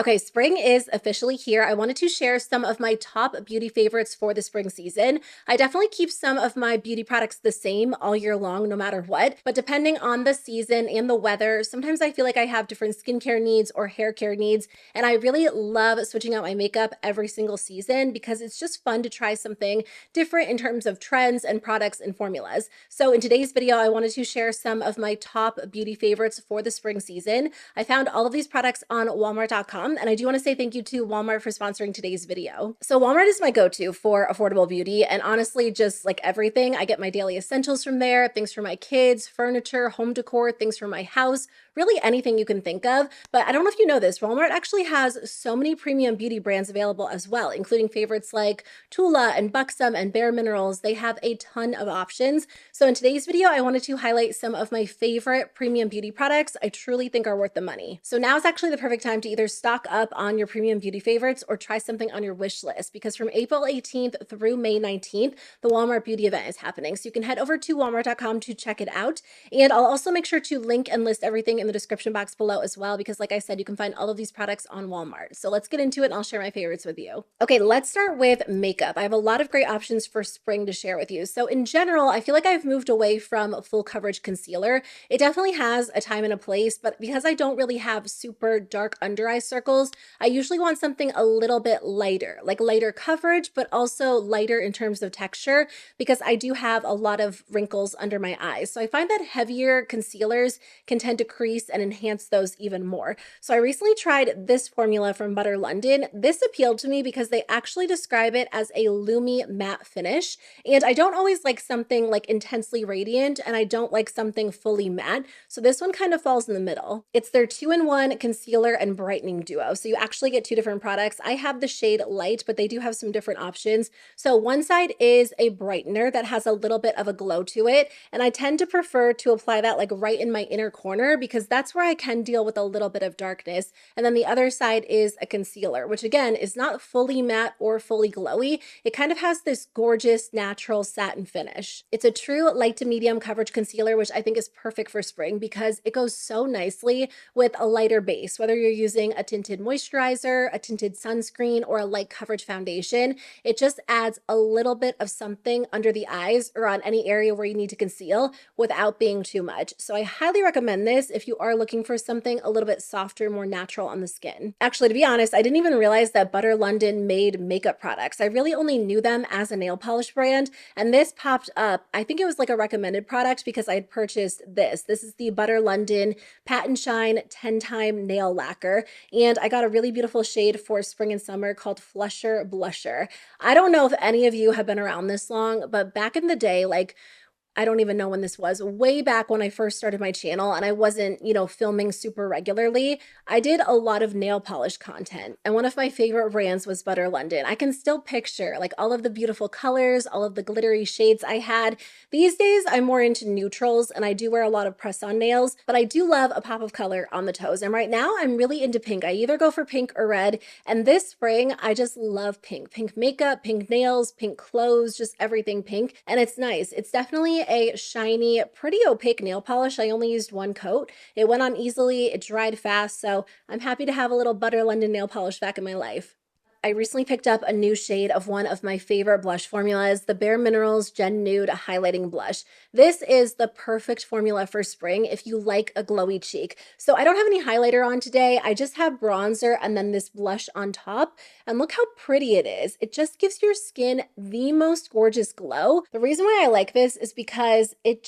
Okay, spring is officially here. I wanted to share some of my top beauty favorites for the spring season. I definitely keep some of my beauty products the same all year long, no matter what. But depending on the season and the weather, sometimes I feel like I have different skincare needs or hair care needs. And I really love switching out my makeup every single season because it's just fun to try something different in terms of trends and products and formulas. So in today's video, I wanted to share some of my top beauty favorites for the spring season. I found all of these products on Walmart.com. And I do want to say thank you to Walmart for sponsoring today's video. So Walmart is my go-to for affordable beauty, and honestly, just like everything, I get my daily essentials from there, things for my kids, furniture, home decor, things for my house, really anything you can think of. But I don't know if you know this, Walmart actually has so many premium beauty brands available as well, including favorites like TULA and Buxom and Bare Minerals. They have a ton of options. So in today's video, I wanted to highlight some of my favorite premium beauty products I truly think are worth the money. So now is actually the perfect time to either stock up on your premium beauty favorites or try something on your wish list, because from April 18th through May 19th, the Walmart beauty event is happening. So you can head over to walmart.com to check it out. And I'll also make sure to link and list everything in the description box below as well, because like I said, you can find all of these products on Walmart. So let's get into it and I'll share my favorites with you. Okay, let's start with makeup. I have a lot of great options for spring to share with you. So in general, I feel like I've moved away from full coverage concealer. It definitely has a time and a place, but because I don't really have super dark under eye circles, I usually want something a little bit lighter, like lighter coverage, but also lighter in terms of texture, because I do have a lot of wrinkles under my eyes. So I find that heavier concealers can tend to crease and enhance those even more. So I recently tried this formula from Butter London. This appealed to me because they actually describe it as a LumiMatte finish. And I don't always like something like intensely radiant, and I don't like something fully matte. So this one kind of falls in the middle. It's their 2-in-1 concealer and brightening duo. So you actually get two different products. I have the shade light, but they do have some different options. So one side is a brightener that has a little bit of a glow to it. And I tend to prefer to apply that like right in my inner corner, because that's where I can deal with a little bit of darkness. And then the other side is a concealer, which again is not fully matte or fully glowy. It kind of has this gorgeous natural satin finish. It's a true light to medium coverage concealer, which I think is perfect for spring because it goes so nicely with a lighter base, whether you're using a tinted moisturizer, a tinted sunscreen, or a light coverage foundation. It just adds a little bit of something under the eyes or on any area where you need to conceal without being too much. So I highly recommend this if you are looking for something a little bit softer, more natural on the skin. Actually, to be honest, I didn't even realize that Butter London made makeup products. I really only knew them as a nail polish brand, and this popped up. I think it was like a recommended product because I had purchased this. This is the Butter London Pat and Shine 10-time nail lacquer, and I got a really beautiful shade for spring and summer called Flusher Blusher. I don't know if any of you have been around this long, but back in the day, like I don't even know when this was, way back when I first started my channel and I wasn't, filming super regularly, I did a lot of nail polish content. And one of my favorite brands was Butter London. I can still picture like all of the beautiful colors, all of the glittery shades I had. These days, I'm more into neutrals and I do wear a lot of press-on nails, but I do love a pop of color on the toes. And right now I'm really into pink. I either go for pink or red. And this spring, I just love pink. Pink makeup, pink nails, pink clothes, just everything pink. And it's nice. It's definitely a shiny, pretty opaque nail polish. I only used one coat. It went on easily, it dried fast, so I'm happy to have a little Butter London nail polish back in my life. I recently picked up a new shade of one of my favorite blush formulas, the Bare Minerals Gen Nude Highlighting Blush. This is the perfect formula for spring if you like a glowy cheek. So I don't have any highlighter on today. I just have bronzer and then this blush on top. And look how pretty it is. It just gives your skin the most gorgeous glow. The reason why I like this is because it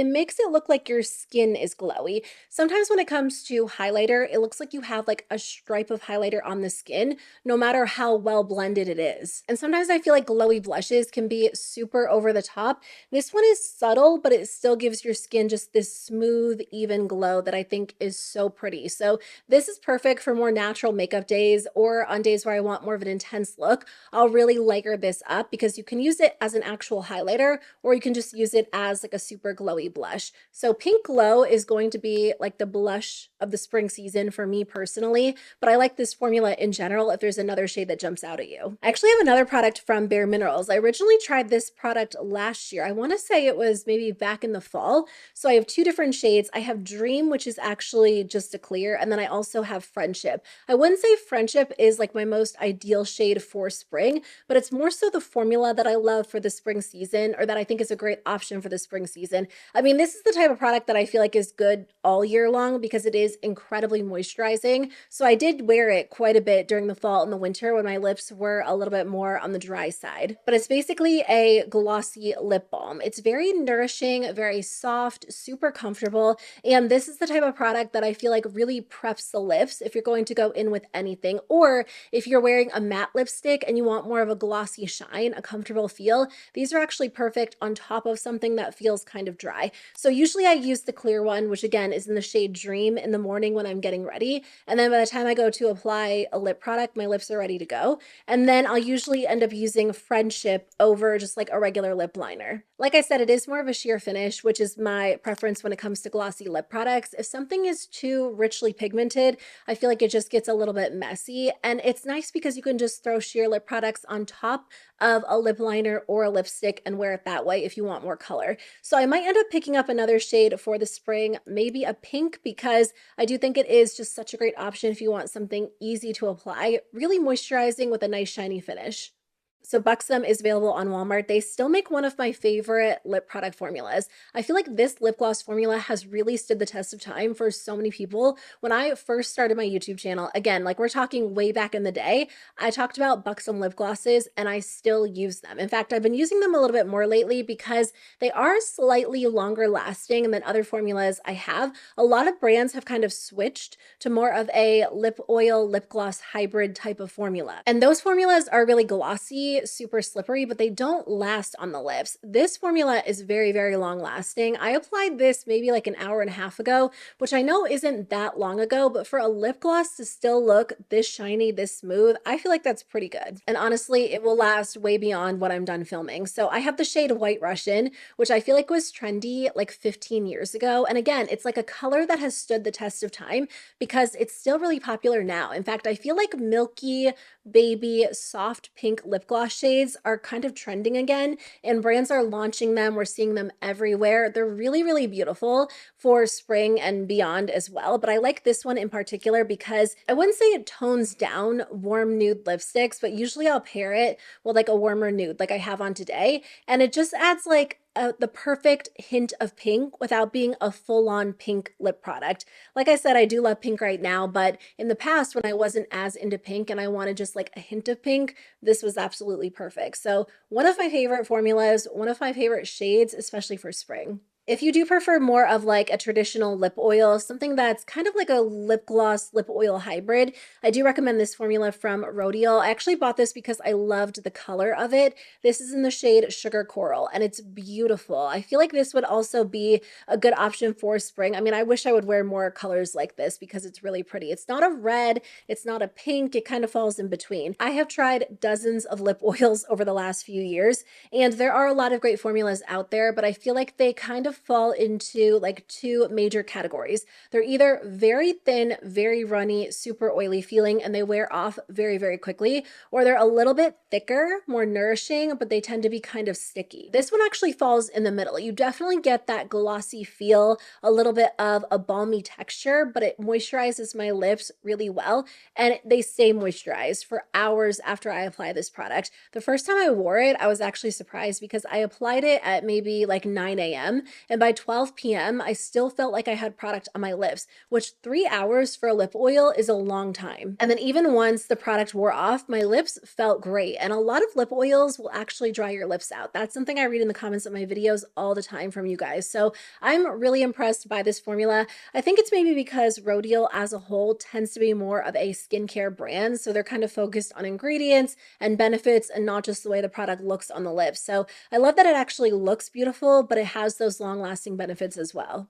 makes it look like your skin is glowy. Sometimes when it comes to highlighter, it looks like you have like a stripe of highlighter on the skin, no matter how well blended it is. And sometimes I feel like glowy blushes can be super over the top. This one is subtle, but it still gives your skin just this smooth, even glow that I think is so pretty. So this is perfect for more natural makeup days, or on days where I want more of an intense look. I'll really layer this up because you can use it as an actual highlighter, or you can just use it as like a super glowy blush. So Pink Glow is going to be like the blush of the spring season for me personally, but I like this formula in general. If there's another shade shade that jumps out at you. I actually have another product from Bare Minerals. I originally tried this product last year. I want to say it was maybe back in the fall. So I have two different shades. I have Dream, which is actually just a clear, and then I also have Friendship. I wouldn't say Friendship is like my most ideal shade for spring, but it's more so the formula that I love for the spring season, or that I think is a great option for the spring season. I mean, this is the type of product that I feel like is good all year long because it is incredibly moisturizing. So I did wear it quite a bit during the fall and the winter when my lips were a little bit more on the dry side. But it's basically a glossy lip balm. It's very nourishing, very soft, super comfortable, and this is the type of product that I feel like really preps the lips if you're going to go in with anything, or if you're wearing a matte lipstick and you want more of a glossy shine, a comfortable feel. These are actually perfect on top of something that feels kind of dry. So usually I use the clear one, which again is in the shade Dream, in the morning when I'm getting ready, and then by the time I go to apply a lip product, my lips are ready to go. And then I'll usually end up using Friendship over just like a regular lip liner. Like I said, it is more of a sheer finish, which is my preference when it comes to glossy lip products. If something is too richly pigmented, I feel like it just gets a little bit messy, and it's nice because you can just throw sheer lip products on top of a lip liner or a lipstick and wear it that way if you want more color. So I might end up picking up another shade for the spring, maybe a pink, because I do think it is just such a great option if you want something easy to apply, really moisturizing with a nice shiny finish. So Buxom is available on Walmart. They still make one of my favorite lip product formulas. I feel like this lip gloss formula has really stood the test of time for so many people. When I first started my YouTube channel, again, like we're talking way back in the day, I talked about Buxom lip glosses and I still use them. In fact, I've been using them a little bit more lately because they are slightly longer lasting than other formulas I have. A lot of brands have kind of switched to more of a lip oil, lip gloss hybrid type of formula. And those formulas are really glossy, super slippery, but they don't last on the lips. This formula is very, very long lasting. I applied this maybe like an hour and a half ago, which I know isn't that long ago, but for a lip gloss to still look this shiny, this smooth, I feel like that's pretty good. And honestly, it will last way beyond what I'm done filming. So I have the shade White Russian, which I feel like was trendy like 15 years ago. And again, it's like a color that has stood the test of time because it's still really popular now. In fact, I feel like milky, baby, soft pink lip gloss shades are kind of trending again, and brands are launching them. We're seeing them everywhere. They're really, really beautiful for spring and beyond as well. But I like this one in particular because I wouldn't say it tones down warm nude lipsticks, but usually I'll pair it with like a warmer nude like I have on today. And it just adds like the perfect hint of pink without being a full-on pink lip product. Like I said, I do love pink right now, but in the past when I wasn't as into pink and I wanted just like a hint of pink, this was absolutely perfect. So one of my favorite formulas, one of my favorite shades, especially for spring. If you do prefer more of like a traditional lip oil, something that's kind of like a lip gloss, lip oil hybrid, I do recommend this formula from Rodial. I actually bought this because I loved the color of it. This is in the shade Sugar Coral, and it's beautiful. I feel like this would also be a good option for spring. I mean, I wish I would wear more colors like this because it's really pretty. It's not a red, it's not a pink, it kind of falls in between. I have tried dozens of lip oils over the last few years, and there are a lot of great formulas out there, but I feel like they kind of fall into like two major categories. They're either very thin, very runny, super oily feeling, and they wear off very, very quickly, or they're a little bit thicker, more nourishing, but they tend to be kind of sticky. This one actually falls in the middle. You definitely get that glossy feel, a little bit of a balmy texture, but it moisturizes my lips really well, and they stay moisturized for hours after I apply this product. The first time I wore it, I was actually surprised because I applied it at maybe like 9 a.m. and by 12 p.m., I still felt like I had product on my lips, which 3 hours for a lip oil is a long time. And then even once the product wore off, my lips felt great. And a lot of lip oils will actually dry your lips out. That's something I read in the comments of my videos all the time from you guys. So I'm really impressed by this formula. I think it's maybe because Rodial as a whole tends to be more of a skincare brand. So they're kind of focused on ingredients and benefits and not just the way the product looks on the lips. So I love that it actually looks beautiful, but it has those long-lasting benefits as well.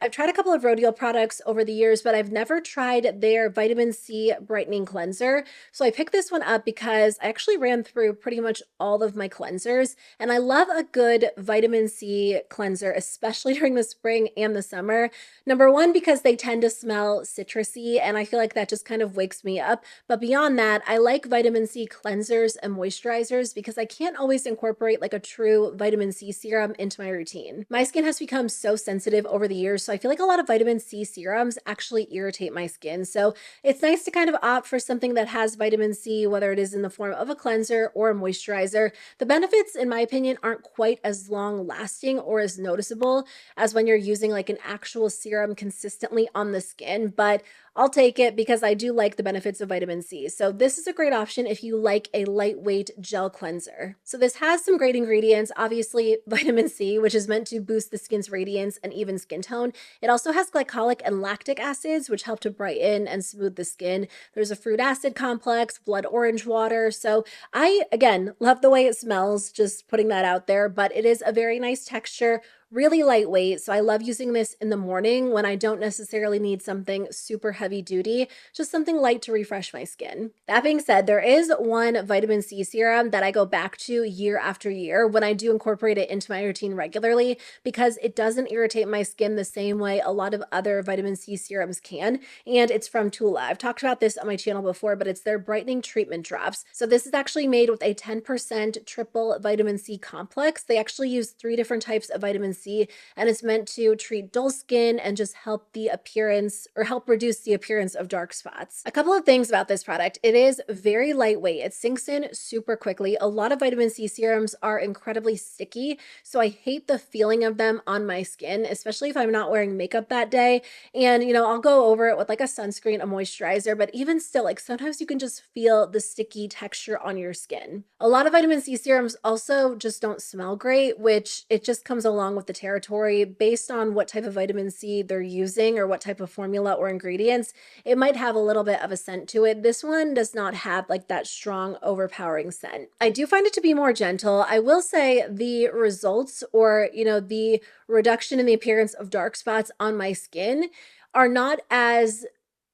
I've tried a couple of Rodial products over the years, but I've never tried their vitamin C brightening cleanser. So I picked this one up because I actually ran through pretty much all of my cleansers, and I love a good vitamin C cleanser, especially during the spring and the summer. Number one, because they tend to smell citrusy, and I feel like that just kind of wakes me up. But beyond that, I like vitamin C cleansers and moisturizers because I can't always incorporate like a true vitamin C serum into my routine. My skin has become so sensitive over the years, so I feel like a lot of vitamin C serums actually irritate my skin. So it's nice to kind of opt for something that has vitamin C, whether it is in the form of a cleanser or a moisturizer. The benefits, in my opinion, aren't quite as long lasting or as noticeable as when you're using like an actual serum consistently on the skin, but I'll take it because I do like the benefits of vitamin C. So this is a great option if you like a lightweight gel cleanser. So this has some great ingredients, obviously vitamin C, which is meant to boost the skin's radiance and even skin tone. It also has glycolic and lactic acids, which help to brighten and smooth the skin. There's a fruit acid complex, blood orange water. So I, again, love the way it smells, just putting that out there, but it is a very nice texture, really lightweight. So I love using this in the morning when I don't necessarily need something super heavy duty, just something light to refresh my skin. That being said, there is one vitamin C serum that I go back to year after year when I do incorporate it into my routine regularly because it doesn't irritate my skin the same way a lot of other vitamin C serums can. And it's from TULA. I've talked about this on my channel before, but it's their brightening treatment drops. So this is actually made with a 10% triple vitamin C complex. They actually use 3 different types of vitamin C, and it's meant to treat dull skin and just help the appearance or help reduce the appearance of dark spots. A couple of things about this product. It is very lightweight. It sinks in super quickly. A lot of vitamin C serums are incredibly sticky, so I hate the feeling of them on my skin, especially if I'm not wearing makeup that day. And, I'll go over it with like a sunscreen, a moisturizer, but even still, like sometimes you can just feel the sticky texture on your skin. A lot of vitamin C serums also just don't smell great, which it just comes along with the territory based on what type of vitamin C they're using or what type of formula or ingredients. It might have a little bit of a scent to it. This one does not have like that strong, overpowering scent. I do find it to be more gentle. I will say the results or, the reduction in the appearance of dark spots on my skin are not as,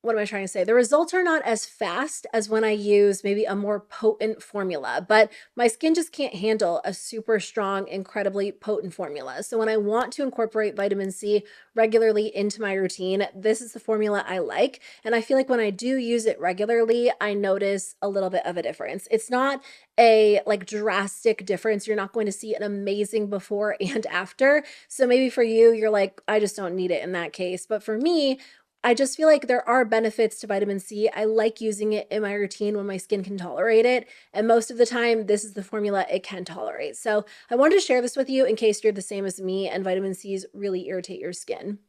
what am I trying to say? The results are not as fast as when I use maybe a more potent formula, but my skin just can't handle a super strong, incredibly potent formula. So when I want to incorporate vitamin C regularly into my routine, this is the formula I like. And I feel like when I do use it regularly, I notice a little bit of a difference. It's not a like drastic difference. You're not going to see an amazing before and after. So maybe for you, you're like, I just don't need it in that case. But for me, I just feel like there are benefits to vitamin C. I like using it in my routine when my skin can tolerate it. And most of the time, this is the formula it can tolerate. So I wanted to share this with you in case you're the same as me and vitamin C's really irritate your skin.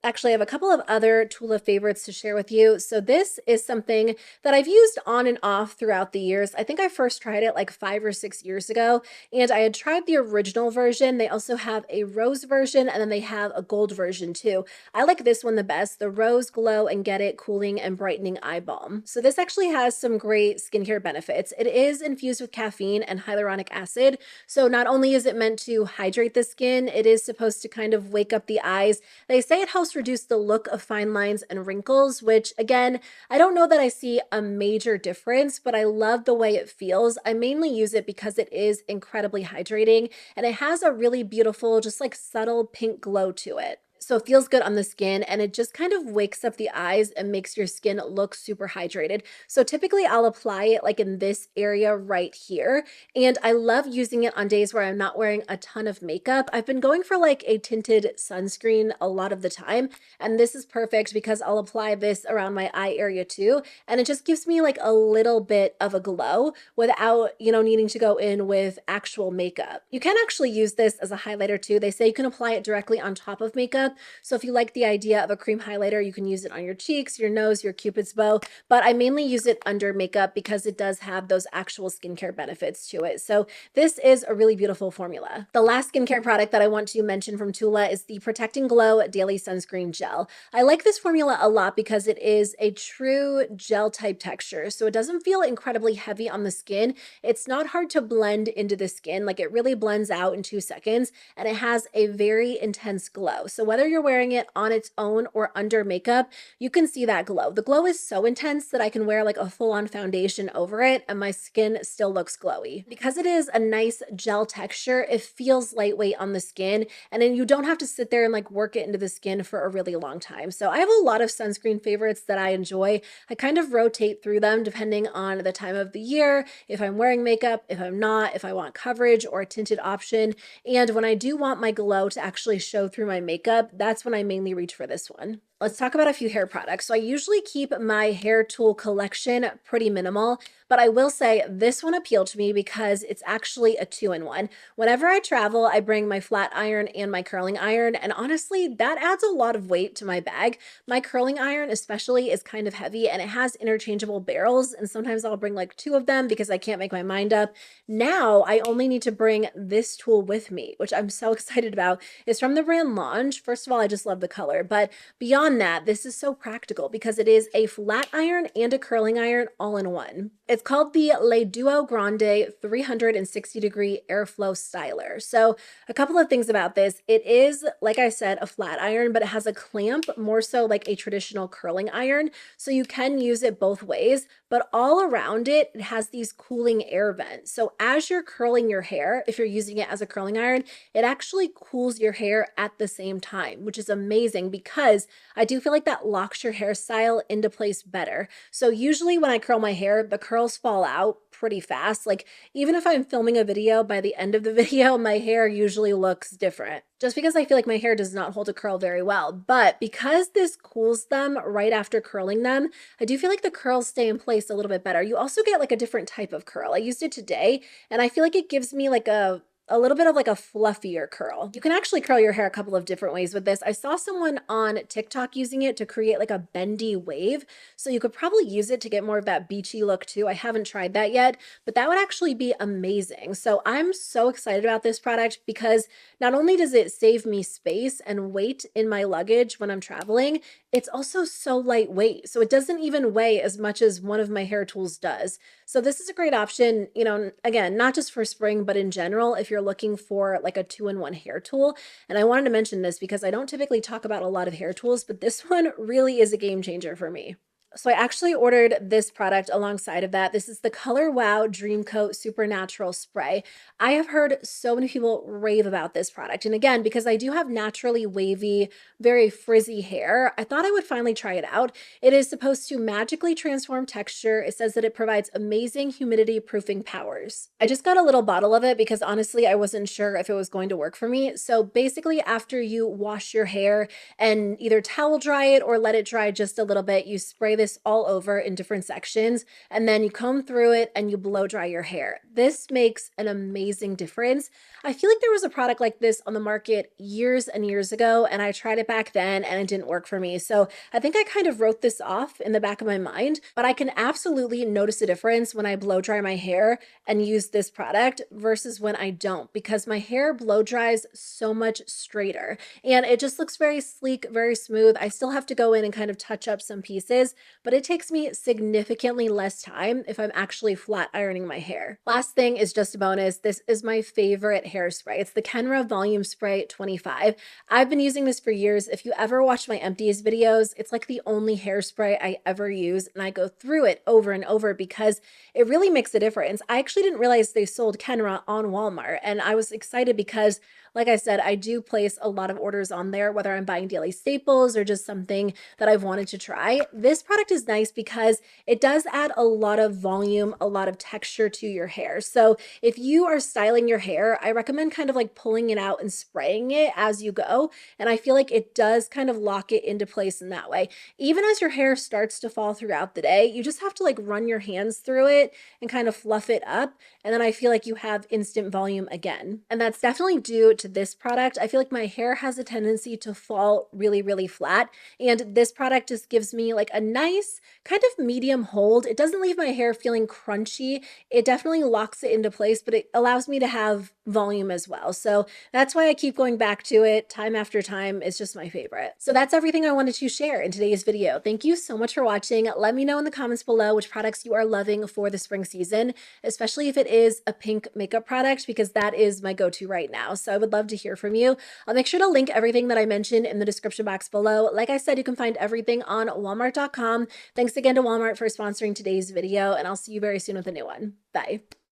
Actually, I have a couple of other TULA favorites to share with you. So this is something that I've used on and off throughout the years. I think I first tried it like 5 or 6 years ago, and I had tried the original version. They also have a rose version, and then they have a gold version too. I like this one the best, the Rose Glow and Get It Cooling and Brightening Eye Balm. So this actually has some great skincare benefits. It is infused with caffeine and hyaluronic acid. So not only is it meant to hydrate the skin, it is supposed to kind of wake up the eyes. They say it helps reduce the look of fine lines and wrinkles, which again, I don't know that I see a major difference, but I love the way it feels. I mainly use it because it is incredibly hydrating and it has a really beautiful, just like subtle pink glow to it. So it feels good on the skin and it just kind of wakes up the eyes and makes your skin look super hydrated. So typically I'll apply it like in this area right here. And I love using it on days where I'm not wearing a ton of makeup. I've been going for like a tinted sunscreen a lot of the time. And this is perfect because I'll apply this around my eye area too. And it just gives me like a little bit of a glow without, needing to go in with actual makeup. You can actually use this as a highlighter too. They say you can apply it directly on top of makeup. So if you like the idea of a cream highlighter, you can use it on your cheeks, your nose, your cupid's bow, but I mainly use it under makeup because it does have those actual skincare benefits to it. So this is a really beautiful formula. The last skincare product that I want to mention from TULA is the Protecting Glow Daily Sunscreen Gel. I like this formula a lot because it is a true gel type texture. So it doesn't feel incredibly heavy on the skin. It's not hard to blend into the skin. Like it really blends out in 2 seconds and it has a very intense glow. So whether you're wearing it on its own or under makeup, you can see that glow. The glow is so intense that I can wear like a full-on foundation over it and my skin still looks glowy. Because it is a nice gel texture, it feels lightweight on the skin, and then you don't have to sit there and like work it into the skin for a really long time. So I have a lot of sunscreen favorites that I enjoy. I kind of rotate through them depending on the time of the year, if I'm wearing makeup, if I'm not, if I want coverage or a tinted option. And when I do want my glow to actually show through my makeup, that's when I mainly reach for this one. Let's talk about a few hair products. So I usually keep my hair tool collection pretty minimal, but I will say this one appealed to me because it's actually a 2-in-1. Whenever I travel, I bring my flat iron and my curling iron, and honestly, that adds a lot of weight to my bag. My curling iron especially is kind of heavy and it has interchangeable barrels, and sometimes I'll bring like 2 of them because I can't make my mind up. Now I only need to bring this tool with me, which I'm so excited about. It's from the brand Launch. First of all, I just love the color, but beyond that, this is so practical because it is a flat iron and a curling iron all in one. It's called the Le Duo Grande 360-degree airflow styler. So a couple of things about this. It is, like I said, a flat iron, but it has a clamp, more so like a traditional curling iron. So you can use it both ways, but all around it, it has these cooling air vents. So as you're curling your hair, if you're using it as a curling iron, it actually cools your hair at the same time, which is amazing because I do feel like that locks your hairstyle into place better. So usually when I curl my hair, the curls fall out pretty fast. Like even if I'm filming a video, by the end of the video, my hair usually looks different just because I feel like my hair does not hold a curl very well. But because this cools them right after curling them, I do feel like the curls stay in place a little bit better. You also get like a different type of curl. I used it today and I feel like it gives me like a little bit of like a fluffier curl. You can actually curl your hair a couple of different ways with this. I saw someone on TikTok using it to create like a bendy wave. So you could probably use it to get more of that beachy look too. I haven't tried that yet, but that would actually be amazing. So I'm so excited about this product because not only does it save me space and weight in my luggage when I'm traveling, it's also so lightweight. So it doesn't even weigh as much as one of my hair tools does. So this is a great option, you know, again, not just for spring, but in general, if you're looking for like a 2-in-1 hair tool. And I wanted to mention this because I don't typically talk about a lot of hair tools, but this one really is a game changer for me. So I actually ordered this product alongside of that. This is the Color Wow Dream Coat Supernatural Spray. I have heard so many people rave about this product. And again, because I do have naturally wavy, very frizzy hair, I thought I would finally try it out. It is supposed to magically transform texture. It says that it provides amazing humidity proofing powers. I just got a little bottle of it because honestly, I wasn't sure if it was going to work for me. So basically, after you wash your hair and either towel dry it or let it dry just a little bit, you spray this all over in different sections, and then you comb through it and you blow dry your hair. This makes an amazing difference. I feel like there was a product like this on the market years and years ago, and I tried it back then and it didn't work for me. So I think I kind of wrote this off in the back of my mind, but I can absolutely notice a difference when I blow dry my hair and use this product versus when I don't, because my hair blow dries so much straighter and it just looks very sleek, very smooth. I still have to go in and kind of touch up some pieces, but it takes me significantly less time if I'm actually flat ironing my hair. Last thing is just a bonus. This is my favorite hairspray. It's the Kenra Volume Spray 25. I've been using this for years. If you ever watch my empties videos, it's like the only hairspray I ever use, and I go through it over and over because it really makes a difference. I actually didn't realize they sold Kenra on Walmart, and I was excited because, like I said, I do place a lot of orders on there, whether I'm buying daily staples or just something that I've wanted to try. This product is nice because it does add a lot of volume, a lot of texture to your hair. So if you are styling your hair, I recommend kind of like pulling it out and spraying it as you go. And I feel like it does kind of lock it into place in that way. Even as your hair starts to fall throughout the day, you just have to like run your hands through it and kind of fluff it up. And then I feel like you have instant volume again. And that's definitely due to this product. I feel like my hair has a tendency to fall really, really flat. And this product just gives me like a nice kind of medium hold. It doesn't leave my hair feeling crunchy. It definitely locks it into place, but it allows me to have volume as well. So that's why I keep going back to it time after time. It's just my favorite. So that's everything I wanted to share in today's video. Thank you so much for watching. Let me know in the comments below which products you are loving for the spring season, especially if it is a pink makeup product, because that is my go-to right now. So I would love to hear from you. I'll make sure to link everything that I mentioned in the description box below. Like I said, you can find everything on Walmart.com. Thanks again to Walmart for sponsoring today's video, and I'll see you very soon with a new one. Bye.